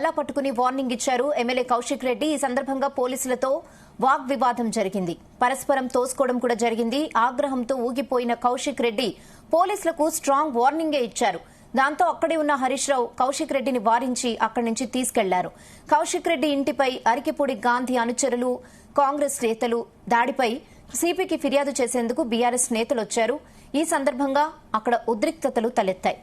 అలా పట్టుకుని వార్నింగ్ ఇచ్చారు ఎమ్మెల్యే కౌశిక్ రెడ్డి. ఈ సందర్భంగా పోలీసులతో వాగ్వివాదం జరిగింది. పరస్పరం తోసుకోవడం కూడా జరిగింది. ఆగ్రహంతో ఊగిపోయిన కౌశిక్ రెడ్డి పోలీసులకు స్ట్రాంగ్ వార్నింగే ఇచ్చారు. దాంతో అక్కడే ఉన్న హరీష్ రావు కౌశిక్ రెడ్డిని వారించి అక్కడి నుంచి తీసుకెళ్లారు. కౌశిక్ రెడ్డి ఇంటిపై అరికిపూడి గాంధీ అనుచరులు, కాంగ్రెస్ నేతలు దాడిపై సిపికి ఫిర్యాదు చేసేందుకు బీఆర్ఎస్ నేతలు వచ్చారు. ఈ సందర్భంగా అక్కడ ఉద్రిక్తతలు తలెత్తాయి.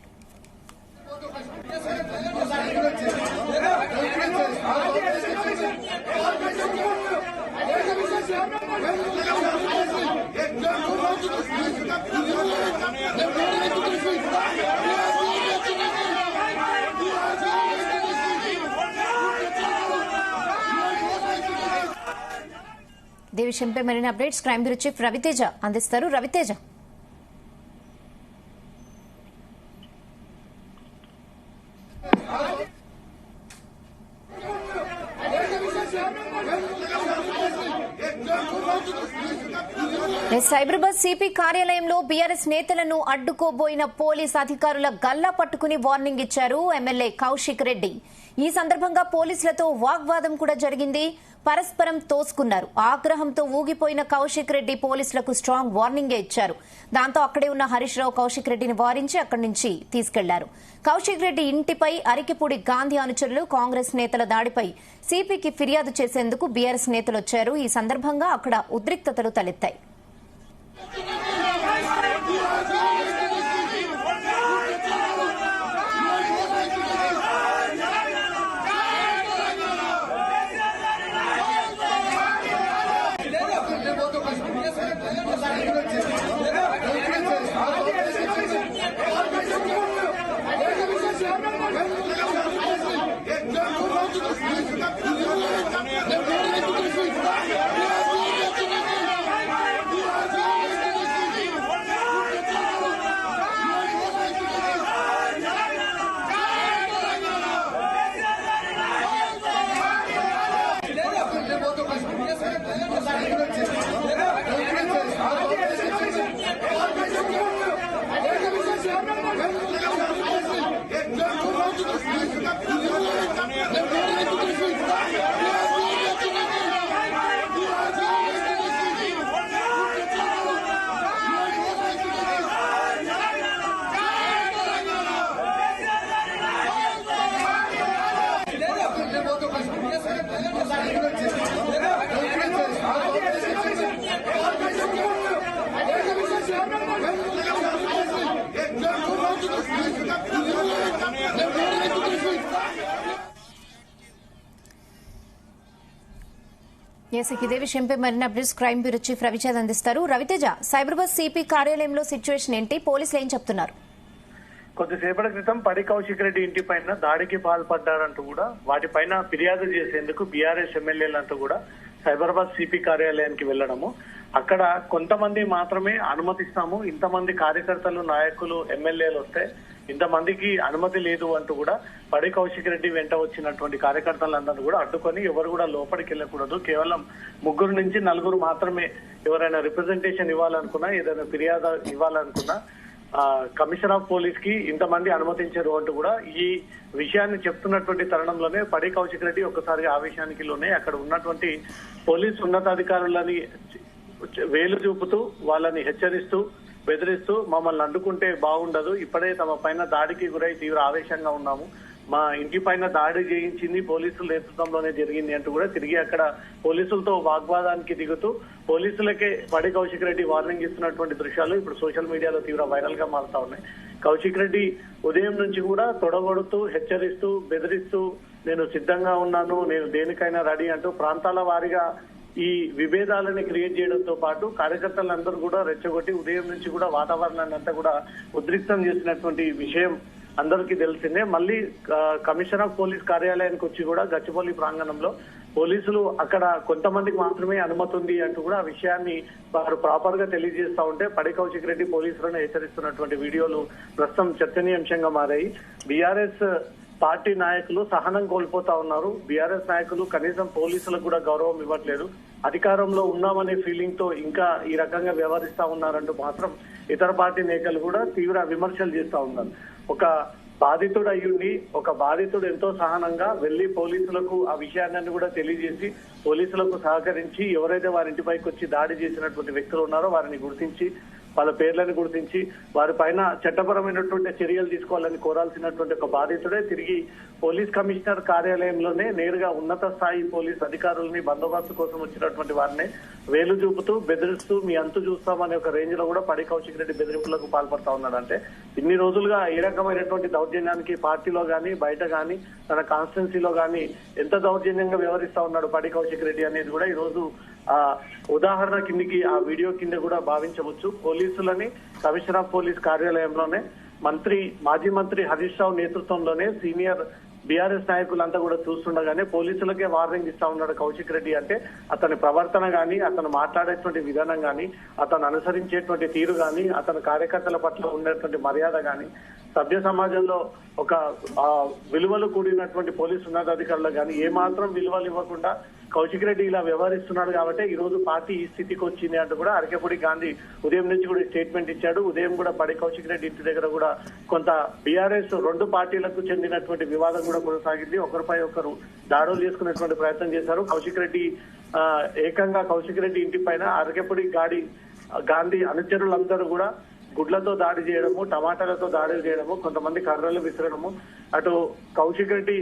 ఇదే విషయంపై మరిన్ని updates crime bureau chief Raviteja అందిస్తారు. రవితేజ, సైబరాబాద్ సిపి కార్యాలయంలో బీఆర్ఎస్ నేతలను అడ్డుకోబోయిన పోలీస్ అధికారుల గల్లా పట్టుకుని వార్నింగ్ ఇచ్చారు ఎమ్మెల్యే కౌశిక్ రెడ్డి. ఈ సందర్భంగా పోలీసులతో వాగ్వాదం కూడా జరిగింది. పరస్పరం తోసుకున్నారు. ఆగ్రహంతో ఊగిపోయిన కౌశిక్ రెడ్డి పోలీసులకు స్ట్రాంగ్ వార్నింగే ఇచ్చారు. దాంతో అక్కడే ఉన్న హరీష్ రావు కౌశిక్ రెడ్డిని వారించి అక్కడి నుంచి తీసుకెళ్లారు. కౌశిక్ రెడ్డి ఇంటిపై అరికిపూడి గాంధీ అనుచరులు, కాంగ్రెస్ నేతల దాడిపై సిపికి ఫిర్యాదు చేసేందుకు బీఆర్ఎస్ నేతలు వచ్చారు. ఈ సందర్భంగా అక్కడ ఉద్రిక్తతలు తలెత్తాయి. ఇదే విషయంపై మరిన్ని updates crime bureau chief Raviteja అందిస్తారు. రవితేజ, సైబరాబాద్ సిపి కార్యాలయంలో సిచ్యువేషన్ ఏంటి? పోలీసులు ఏం చెప్తున్నారు? కొద్దిసేపటి క్రితం పడి కౌశిక్ రెడ్డి ఇంటి పైన దాడికి పాల్పడ్డారంటూ కూడా వాటిపైన ఫిర్యాదు చేసేందుకు బీఆర్ఎస్ ఎమ్మెల్యేలంటూ కూడా సైబరాబాద్ సిపి కార్యాలయానికి వెళ్లడము. అక్కడ కొంతమంది మాత్రమే అనుమతిస్తాము, ఇంతమంది కార్యకర్తలు, నాయకులు, ఎమ్మెల్యేలు వస్తే ఇంతమందికి అనుమతి లేదు అంటూ కూడా పడి కౌశిక్ రెడ్డి వెంట వచ్చినటువంటి కార్యకర్తలందరూ కూడా అడ్డుకొని ఎవరు కూడా లోపలికి వెళ్ళకూడదు, కేవలం 3 నుంచి 4 మాత్రమే ఎవరైనా రిప్రజెంటేషన్ ఇవ్వాలనుకున్నా, ఏదైనా ఫిర్యాదు ఇవ్వాలనుకున్నా కమిషనర్ ఆఫ్ పోలీస్ కి ఇంతమంది అనుమతించారు అంటూ కూడా ఈ విషయాన్ని చెప్తున్నటువంటి తరుణంలోనే పడి కౌశిక్ రెడ్డి ఒక్కసారిగా ఆవేశానికి లోనే అక్కడ ఉన్నటువంటి పోలీసు ఉన్నతాధికారులని వేలు చూపుతూ వాళ్ళని హెచ్చరిస్తూ బెదిరిస్తూ మమ్మల్ని అడ్డుకుంటే బాగుండదు, ఇప్పుడే తమ పైన దాడికి గురై తీవ్ర ఆవేశంగా ఉన్నాము, మా ఇంటి పైన దాడి చేయించింది పోలీసుల నేతృత్వంలోనే జరిగింది అంటూ కూడా తిరిగి అక్కడ పోలీసులతో వాగ్వాదానికి దిగుతూ పోలీసులకే పడి కౌశిక్ రెడ్డి వార్నింగ్ ఇస్తున్నటువంటి దృశ్యాలు ఇప్పుడు సోషల్ మీడియాలో తీవ్ర వైరల్ గా మారుతా ఉన్నాయి. కౌశిక్ రెడ్డి ఉదయం నుంచి కూడా తొడగొడుతూ, హెచ్చరిస్తూ, బెదిరిస్తూ నేను సిద్ధంగా ఉన్నాను, నేను దేనికైనా రెడీ అంటూ ప్రాంతాల వారీగా ఈ విభేదాలని క్రియేట్ చేయడంతో పాటు కార్యకర్తలందరూ కూడా రెచ్చగొట్టి ఉదయం నుంచి కూడా వాతావరణాన్ని అంతా కూడా ఉద్రిక్తం చేసినటువంటి విషయం అందరికీ తెలిసిందే. మళ్ళీ కమిషనర్ ఆఫ్ పోలీస్ కార్యాలయానికి వచ్చి కూడా గచ్చిబౌలి ప్రాంగణంలో పోలీసులు అక్కడ కొంతమందికి మాత్రమే అనుమతి ఉంది అంటూ కూడా ఆ విషయాన్ని వారు ప్రాపర్ గా తెలియజేస్తా ఉంటే పడి కౌశిక్ రెడ్డి పోలీసులను హెచ్చరిస్తున్నటువంటి వీడియోలు ప్రస్తుతం చర్చనీయాంశంగా మారాయి. బీఆర్ఎస్ పార్టీ నాయకులు సహనం కోల్పోతా ఉన్నారు. బీఆర్ఎస్ నాయకులు కనీసం పోలీసులకు కూడా గౌరవం ఇవ్వట్లేదు. అధికారంలో ఉన్నామనే ఫీలింగ్ తో ఇంకా ఈ రకంగా వ్యవహరిస్తా ఉన్నారంటూ మాత్రం ఇతర పార్టీ నేతలు కూడా తీవ్ర విమర్శలు చేస్తా ఉన్నారు. ఒక బాధితుడు అయ్యుండి ఒక బాధితుడు ఎంతో సహనంగా వెళ్లి పోలీసులకు ఆ విషయాన్ని కూడా తెలియజేసి పోలీసులకు సహకరించి ఎవరైతే వారి ఇంటిపైకి వచ్చి దాడి చేసినటువంటి వ్యక్తులు ఉన్నారో వారిని గుర్తించి వాళ్ళ పేర్లను గుర్తించి వారి పైన చట్టపరమైనటువంటి చర్యలు తీసుకోవాలని కోరాల్సినటువంటి ఒక బాధితుడే తిరిగి పోలీస్ కమిషనర్ కార్యాలయంలోనే నేరుగా ఉన్నత స్థాయి పోలీస్ అధికారులని బందోబస్తు కోసం వచ్చినటువంటి వారిని వేలు చూపుతూ బెదిరిస్తూ మీ అంతు చూస్తామనే ఒక రేంజ్ లో కూడా పడి కౌశిక్ రెడ్డి బెదిరింపులకు పాల్పడతా ఉన్నాడంటే ఇన్ని రోజులుగా ఏ రకమైనటువంటి దౌర్జన్యానికి పార్టీలో గానీ బయట గానీ తన కాన్స్టిట్యున్సీలో గానీ ఎంత దౌర్జన్యంగా వ్యవహరిస్తా ఉన్నాడు పడి కౌశిక్ రెడ్డి అనేది కూడా ఈ రోజు ఉదాహరణ కిందికి ఆ వీడియో కింద కూడా భావించవచ్చు. పోలీసులని కమిషనర్ ఆఫ్ పోలీస్ కార్యాలయంలోనే మాజీ మంత్రి హరీష్ రావు నేతృత్వంలోనే సీనియర్ బీఆర్ఎస్ నాయకులంతా కూడా చూస్తుండగానే పోలీసులకే వార్నింగ్ ఇస్తా ఉన్నాడు కౌశిక్ రెడ్డి అంటే అతని ప్రవర్తన గాని అతను మాట్లాడేటువంటి విధానం గాని అతను అనుసరించేటువంటి తీరు గాని అతని కార్యకర్తల పట్ల ఉండేటువంటి మర్యాద గాని సభ్య సమాజంలో ఒక విలువలు కూడినటువంటి పోలీసు ఉన్నతాధికారులు గాని ఏమాత్రం విలువలు ఇవ్వకుండా కౌశిక్ రెడ్డి ఇలా వ్యవహరిస్తున్నాడు కాబట్టి ఈ రోజు పార్టీ ఈ స్థితికి వచ్చింది అంటూ కూడా అరకెపూడి గాంధీ ఉదయం నుంచి కూడా స్టేట్మెంట్ ఇచ్చాడు. ఉదయం కూడా పడి కౌశిక్ రెడ్డి ఇంటి దగ్గర కూడా కొంత బీఆర్ఎస్ రెండు పార్టీలకు చెందినటువంటి వివాదం కూడా కొనసాగింది. ఒకరిపై ఒకరు దాడులు చేసుకునేటువంటి ప్రయత్నం చేశారు. కౌశిక్ రెడ్డి ఏకంగా కౌశిక్ రెడ్డి ఇంటి పైన అరకెపూడి గాంధీ అనుచరులందరూ కూడా గుడ్లతో దాడి చేయడము, టమాటాలతో దాడులు చేయడము, కొంతమంది కర్రలు విసరడము, అటు కౌశిక్ రెడ్డి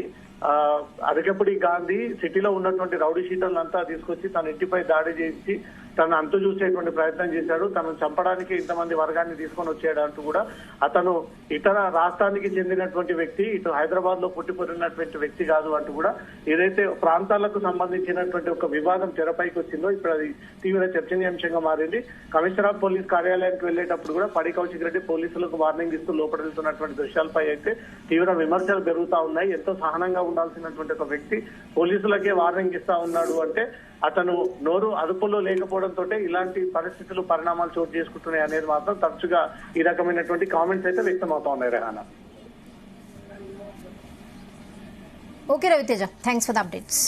అరకెపూడి గాంధీ సిటీలో ఉన్నటువంటి రౌడీ షీటర్లంతా తీసుకొచ్చి తన ఇంటిపై దాడి చేసి తను అంతు చూసేటువంటి ప్రయత్నం చేశాడు. తను చంపడానికి ఇంతమంది వర్గాన్ని తీసుకొని వచ్చాడు అంటూ కూడా అతను ఇతర రాష్ట్రానికి చెందినటువంటి వ్యక్తి, ఇటు హైదరాబాద్ లో పుట్టిపోయినటువంటి వ్యక్తి కాదు అంటూ కూడా ఏదైతే ప్రాంతాలకు సంబంధించినటువంటి ఒక వివాదం తెరపైకి వచ్చిందో ఇప్పుడు అది తీవ్ర చర్చనీయాంశంగా మారింది. కమిషనర్ ఆఫ్ పోలీస్ కార్యాలయానికి వెళ్లేటప్పుడు కూడా పడి కౌశిక్ రెడ్డి పోలీసులకు వార్నింగ్ ఇస్తూ లోపడుతున్నటువంటి దృశ్యాలపై అయితే తీవ్ర విమర్శలు పెరుగుతా ఉన్నాయి. ఎంతో సహనంగా ఉండాల్సినటువంటి ఒక వ్యక్తి పోలీసులకే వార్నింగ్ ఇస్తా ఉన్నాడు అంటే అతను నోరు అదుపులో లేకపోవడంతో ఇలాంటి పరిస్థితులు పరిణామాలు చోటు చేసుకుంటున్నాయి అనేది మాత్రం తరచుగా ఈ రకమైనటువంటి కామెంట్స్ అయితే వ్యక్తమవుతా ఉన్నాయి. Rehana. Okay Raviteja, thanks for the updates.